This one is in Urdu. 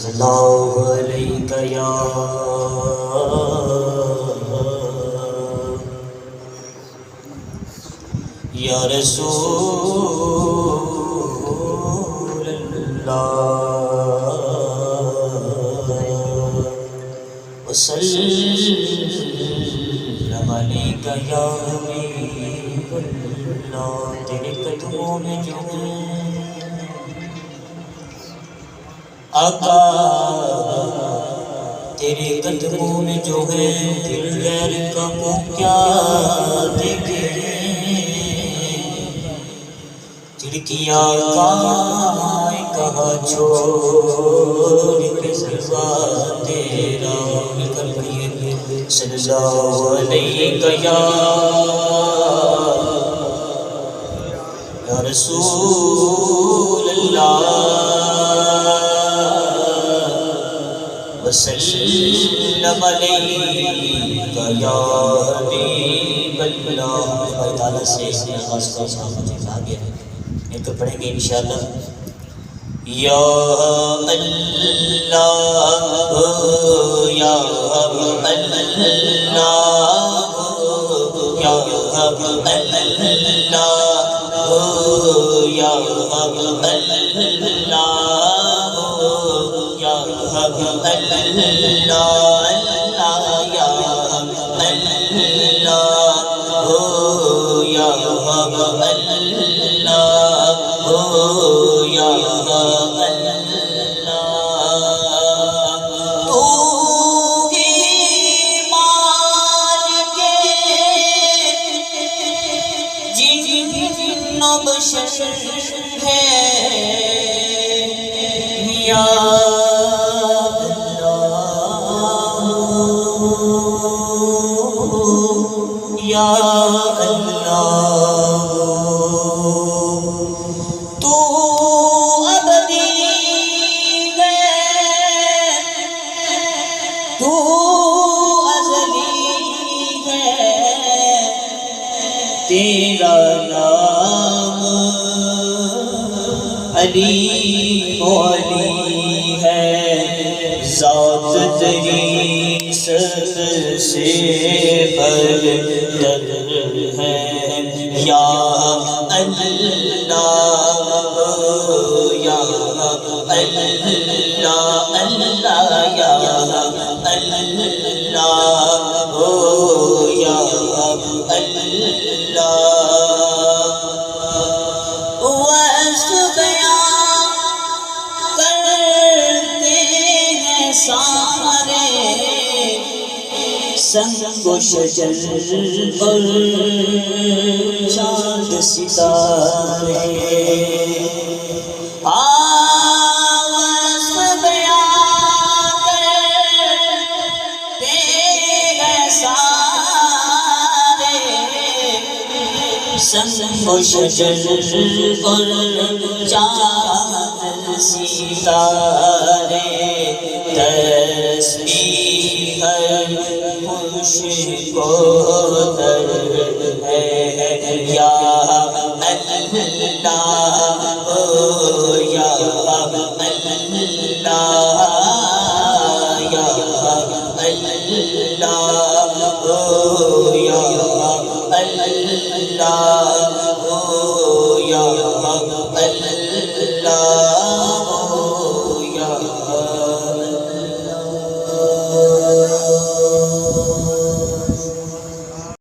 صلی اللہ علیہ یا رسول اللہ وسلم علیک یا حبیب اللہ۔ تیرے قدموں میں جو آقا، تیرے قدموں میں جو ہے پھر غیر کا منہ کیا دیکھے، کھڑکیاں کہاں چھوڑ کے سلوا تیرا نکل گئی۔ صلی اللہ علیہ یا رسول اللہ وسلم علیک یا حبیب اللہ۔ اللہ تعالیٰ سے اس نے آغاز کا مجھے کہا گیا ہے، یہ تو پڑھیں گے انشاءاللہ۔ یا اللہ یا اللہ یا تیرا نام علی علی ہے، ذات تیری سب سے برتر ہے۔ یا اللہ یا اللہ اللہ یا سنگ و شجر اور چاند ستارے، آواز بیان کرتے ہیں سارے۔ سنگ و شجر اور چاند ستارے،